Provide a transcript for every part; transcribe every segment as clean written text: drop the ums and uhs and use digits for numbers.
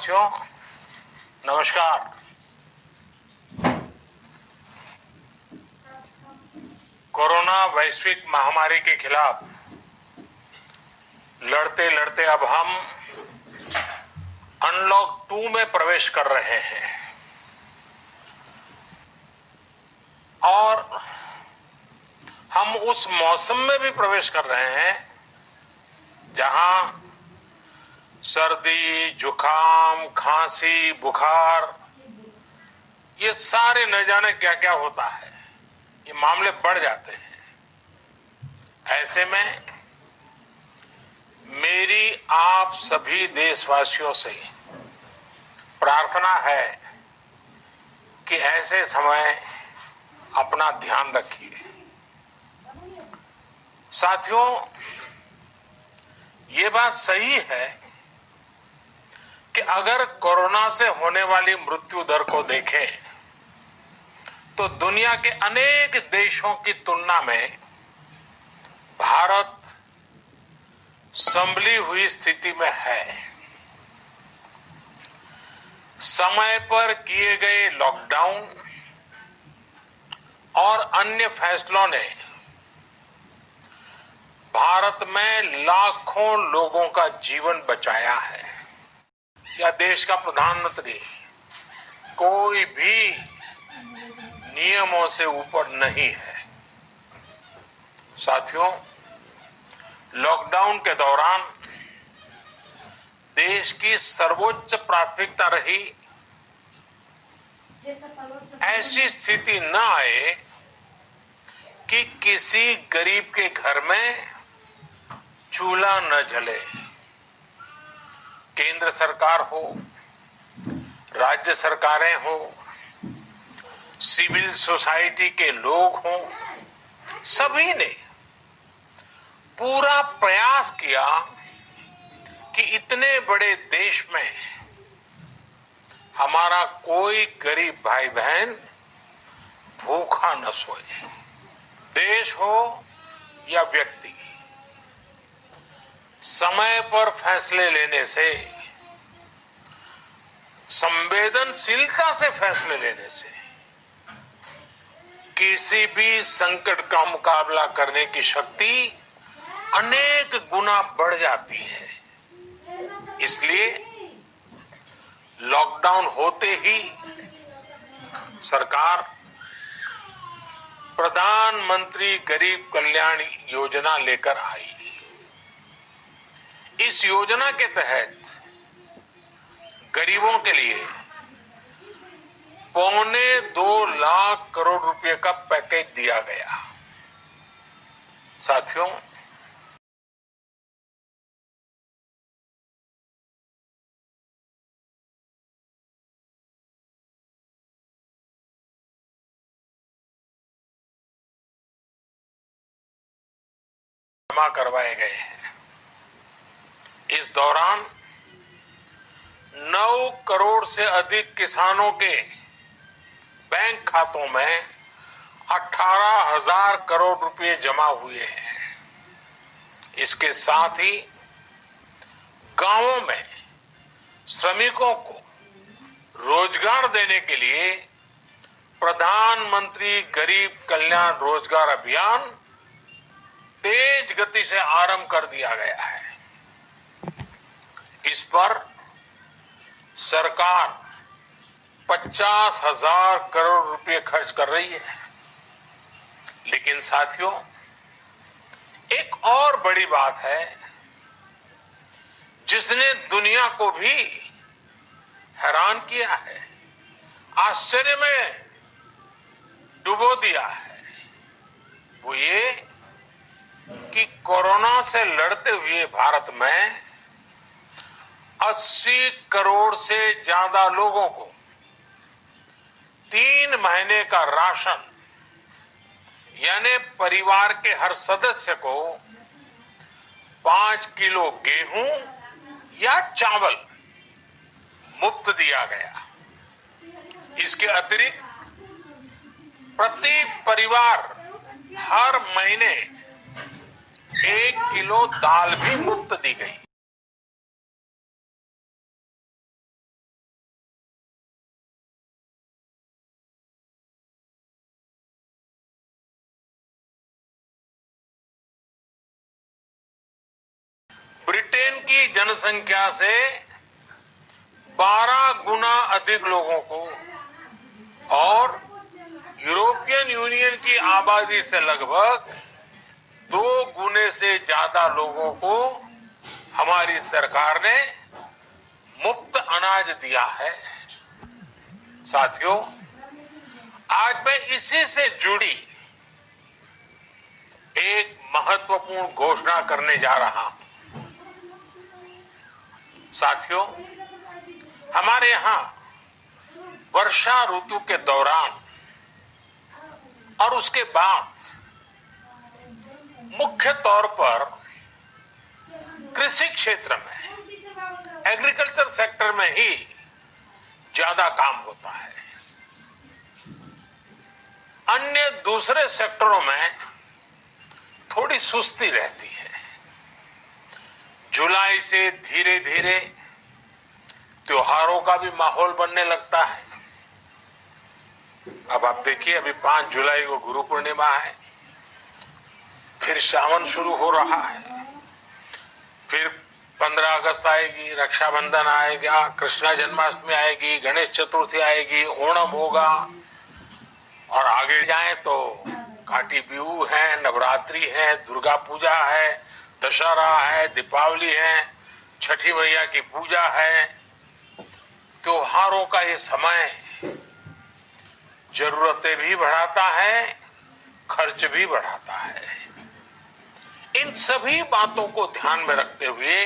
देशवासियों, नमस्कार। कोरोना वैश्विक महामारी के खिलाफ लड़ते लड़ते अब हम अनलॉक 2 में प्रवेश कर रहे हैं और हम उस मौसम में भी प्रवेश कर रहे हैं जहां सर्दी, जुकाम, खांसी, बुखार, ये सारे न जाने क्या क्या होता है, ये मामले बढ़ जाते हैं। ऐसे में मेरी आप सभी देशवासियों से प्रार्थना है कि ऐसे समय अपना ध्यान रखिए। साथियों, ये बात सही है कि अगर कोरोना से होने वाली मृत्यु दर को देखें तो दुनिया के अनेक देशों की तुलना में भारत संभली हुई स्थिति में है। समय पर किए गए लॉकडाउन और अन्य फैसलों ने भारत में लाखों लोगों का जीवन बचाया है। या देश का प्रधानमंत्री कोई भी नियमों से ऊपर नहीं है। साथियों, लॉकडाउन के दौरान देश की सर्वोच्च प्राथमिकता रही ऐसी स्थिति न आए कि किसी गरीब के घर में चूल्हा न जले। केंद्र सरकार हो, राज्य सरकारें हो, सिविल सोसाइटी के लोग हों, सभी ने पूरा प्रयास किया कि इतने बड़े देश में हमारा कोई गरीब भाई बहन भूखा न सोए। देश हो या व्यक्ति, समय पर फैसले लेने से, संवेदनशीलता से फैसले लेने से किसी भी संकट का मुकाबला करने की शक्ति अनेक गुना बढ़ जाती है। इसलिए लॉकडाउन होते ही सरकार प्रधानमंत्री गरीब कल्याण योजना लेकर आई। इस योजना के तहत गरीबों के लिए 2.25 लाख करोड़ रुपए का पैकेज दिया गया। साथियों, जमा करवाए गए हैं। इस दौरान 9 करोड़ से अधिक किसानों के बैंक खातों में 18,000 करोड़ रुपए जमा हुए हैं। इसके साथ ही गांवों में श्रमिकों को रोजगार देने के लिए प्रधानमंत्री गरीब कल्याण रोजगार अभियान तेज गति से आरंभ कर दिया गया है। इस पर सरकार 50,000 करोड़ रुपए खर्च कर रही है। लेकिन साथियों, एक और बड़ी बात है जिसने दुनिया को भी हैरान किया है, आश्चर्य में डुबो दिया है। वो ये कि कोरोना से लड़ते हुए भारत में 80 करोड़ से ज्यादा लोगों को 3 महीने का राशन, यानी परिवार के हर सदस्य को 5 किलो गेहूं या चावल मुफ्त दिया गया। इसके अतिरिक्त प्रति परिवार हर महीने 1 किलो दाल भी मुफ्त दी गई। ब्रिटेन की जनसंख्या से 12 गुना अधिक लोगों को और यूरोपियन यूनियन की आबादी से लगभग 2 गुने से ज्यादा लोगों को हमारी सरकार ने मुफ्त अनाज दिया है। साथियों, आज मैं इसी से जुड़ी एक महत्वपूर्ण घोषणा करने जा रहा हूं। साथियों, हमारे यहां वर्षा ऋतु के दौरान और उसके बाद मुख्य तौर पर कृषि क्षेत्र में, एग्रीकल्चर सेक्टर में ही ज्यादा काम होता है। अन्य दूसरे सेक्टरों में थोड़ी सुस्ती रहती है। जुलाई से धीरे धीरे त्योहारों का भी माहौल बनने लगता है। अब आप देखिए, अभी 5 जुलाई को गुरु पूर्णिमा है, फिर सावन शुरू हो रहा है, फिर 15 अगस्त आएगी, रक्षाबंधन आएगा, कृष्णा जन्माष्टमी आएगी, गणेश चतुर्थी आएगी, ओणम होगा और आगे जाएं तो काटी बिहू है, नवरात्रि है, दुर्गा पूजा है, दशहरा है, दीपावली है, छठी मैया की पूजा है। त्योहारों का ये समय जरूरतें भी बढ़ाता है, खर्च भी बढ़ाता है। इन सभी बातों को ध्यान में रखते हुए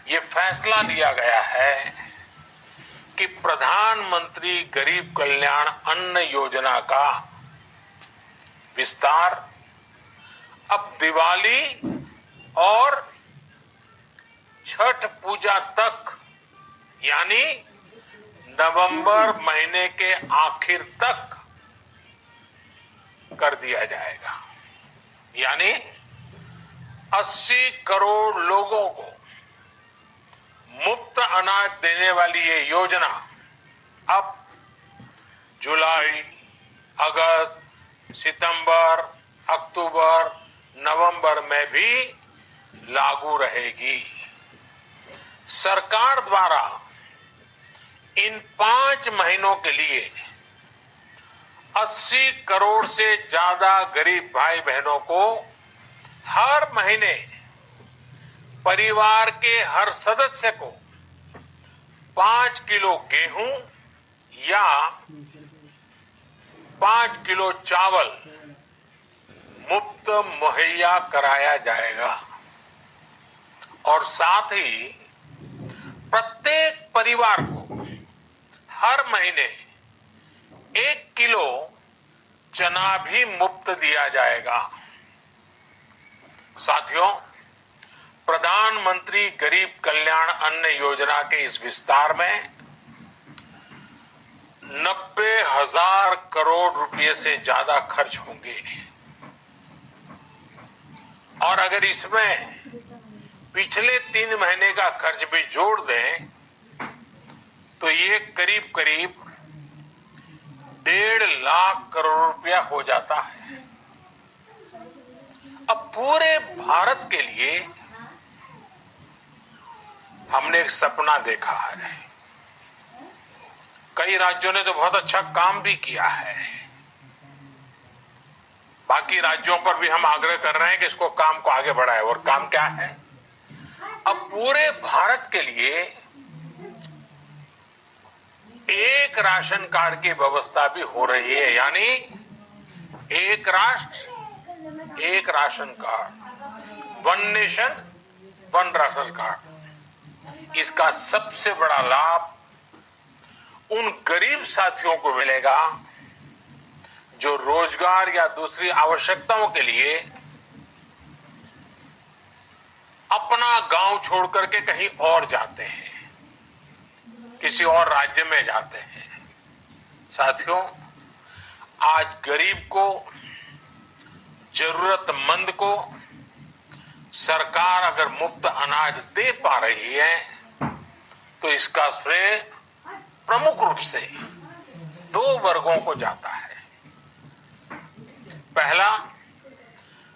ये फैसला लिया गया है कि प्रधानमंत्री गरीब कल्याण अन्न योजना का विस्तार अब दिवाली और छठ पूजा तक, यानी नवंबर महीने के आखिर तक कर दिया जाएगा। यानी 80 करोड़ लोगों को मुफ्त अनाज देने वाली ये योजना अब जुलाई, अगस्त, सितंबर, अक्टूबर, नवंबर में भी लागू रहेगी। सरकार द्वारा इन 5 महीनों के लिए 80 करोड़ से ज्यादा गरीब भाई बहनों को हर महीने परिवार के हर सदस्य को 5 किलो गेहूं या 5 किलो चावल मुफ्त मुहैया कराया जाएगा और साथ ही प्रत्येक परिवार को हर महीने 1 किलो चना भी मुफ्त दिया जाएगा। साथियों, प्रधानमंत्री गरीब कल्याण अन्न योजना के इस विस्तार में 90,000 करोड़ रुपए से ज्यादा खर्च होंगे और अगर इसमें पिछले 3 महीने का खर्च भी जोड़ दें तो ये करीब करीब 1.5 लाख करोड़ रुपया हो जाता है। अब पूरे भारत के लिए हमने एक सपना देखा है। कई राज्यों ने तो बहुत अच्छा काम भी किया है। बाकी राज्यों पर भी हम आग्रह कर रहे हैं कि इसको काम को आगे बढ़ाए। और काम क्या है? अब पूरे भारत के लिए एक राशन कार्ड की व्यवस्था भी हो रही है, यानी एक राष्ट्र एक ration card, 1 nation 1 ration card. इसका सबसे बड़ा लाभ उन गरीब साथियों को मिलेगा जो रोजगार या दूसरी आवश्यकताओं के लिए अपना गांव छोड़ करके कहीं और जाते हैं, किसी और राज्य में जाते हैं। साथियों, आज गरीब को, जरूरतमंद को सरकार अगर मुफ्त अनाज दे पा रही है तो इसका श्रेय प्रमुख रूप से 2 वर्गों को जाता है। पहला,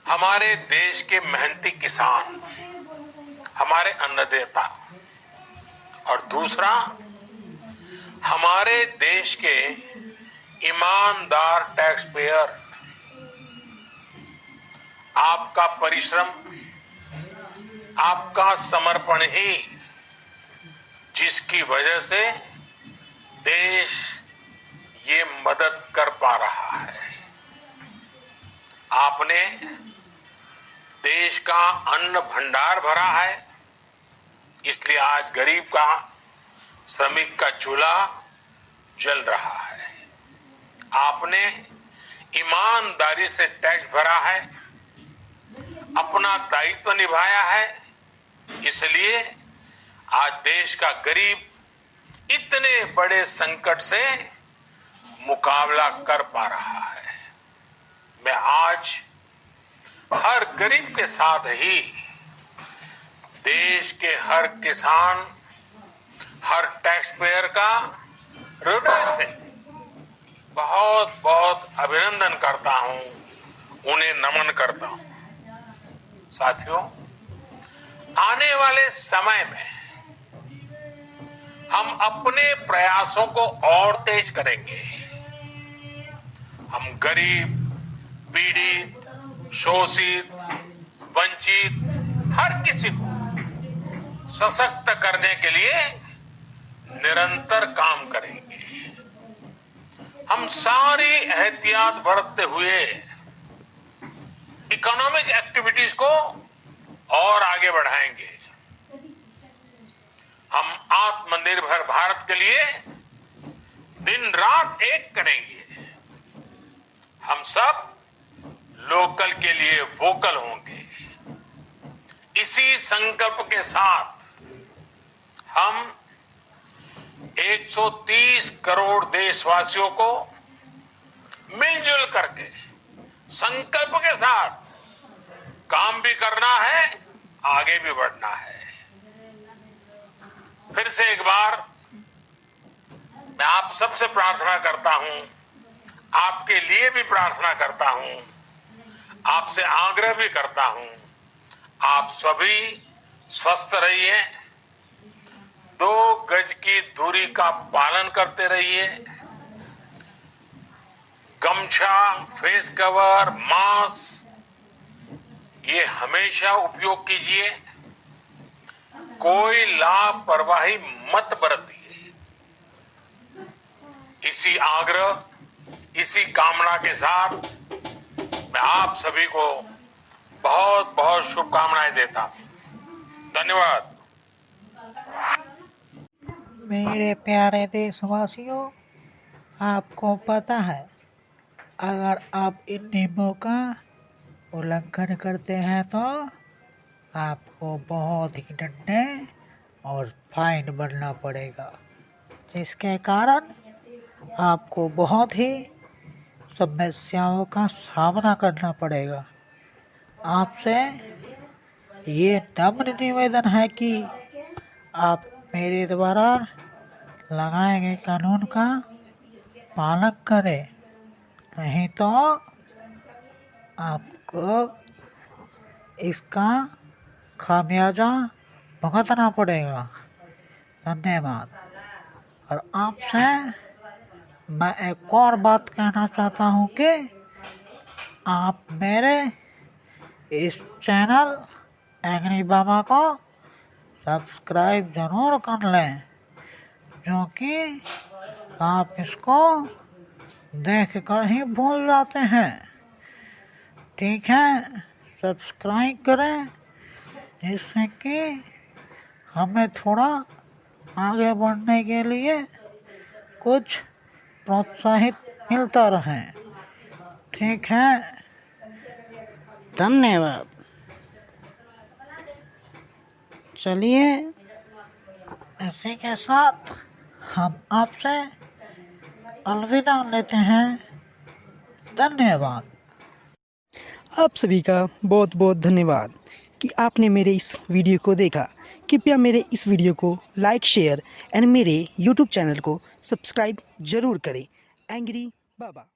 हमारे देश के मेहनती किसान हमारे अन्नदाता और दूसरा हमारे देश के ईमानदार टैक्स पेयर। आपका परिश्रम, आपका समर्पण ही जिसकी वजह से देश ये मदद कर पा रहा है। आपने देश का अन्न भंडार भरा है, इसलिए आज गरीब का, श्रमिक का चूल्हा जल रहा है। आपने ईमानदारी से टैक्स भरा है, अपना दायित्व निभाया है, इसलिए आज देश का गरीब इतने बड़े संकट से मुकाबला कर पा रहा है। मैं आज हर गरीब के साथ ही देश के हर किसान, हर टैक्स पेयर का हृदय से बहुत बहुत अभिनंदन करता हूं, उन्हें नमन करता हूं। साथियों, आने वाले समय में हम अपने प्रयासों को और तेज करेंगे। हम गरीब, पीड़ित, शोषित, वंचित हर किसी को सशक्त करने के लिए निरंतर काम करेंगे। हम सारी एहतियात बरतते हुए इकोनॉमिक एक्टिविटीज को और आगे बढ़ाएंगे। हम आत्मनिर्भर भारत के लिए दिन रात एक करेंगे। हम सब लोकल के लिए वोकल होंगे। इसी संकल्प के साथ हम 130 करोड़ देशवासियों को मिलजुल करके संकल्प के साथ काम भी करना है, आगे भी बढ़ना है। फिर से एक बार मैं आप सबसे प्रार्थना करता हूं, आपके लिए भी प्रार्थना करता हूं, आपसे आग्रह भी करता हूं, आप सभी स्वस्थ रहिए, 2 गज की दूरी का पालन करते रहिए, गमछा, फेस कवर, मास्क ये हमेशा उपयोग कीजिए। कोई लापरवाही मत बरतिए। इसी आग्रह, इसी कामना के साथ मैं आप सभी को बहुत बहुत शुभकामनाएं देता हूं। धन्यवाद। मेरे प्यारे देशवासियों, आपको पता है, अगर आप इन नियमों का उल्लंघन करते हैं तो आपको बहुत ही डंडे और फाइन भरना पड़ेगा, जिसके कारण आपको बहुत ही समस्याओं का सामना करना पड़ेगा। आपसे ये नम्र निवेदन है कि आप मेरे द्वारा लगाए गए कानून का पालन करें, नहीं तो आपको इसका खामियाजा भुगतना पड़ेगा। धन्यवाद। और आपसे मैं एक और बात कहना चाहता हूँ कि आप मेरे इस चैनल एग्री बाबा को सब्सक्राइब जरूर कर लें, क्योंकि आप इसको देख कर ही भूल जाते हैं। ठीक है, सब्सक्राइब करें, जिससे कि हमें थोड़ा आगे बढ़ने के लिए कुछ प्रोत्साहित मिलता रहे। ठीक है, धन्यवाद। चलिए, इसी के साथ हम आपसे अलविदा लेते हैं। धन्यवाद। आप सभी का बहुत बहुत धन्यवाद कि आपने मेरे इस वीडियो को देखा। कृपया मेरे इस वीडियो को लाइक, शेयर एंड मेरे YouTube चैनल को सब्सक्राइब जरूर करें। एंग्री बाबा।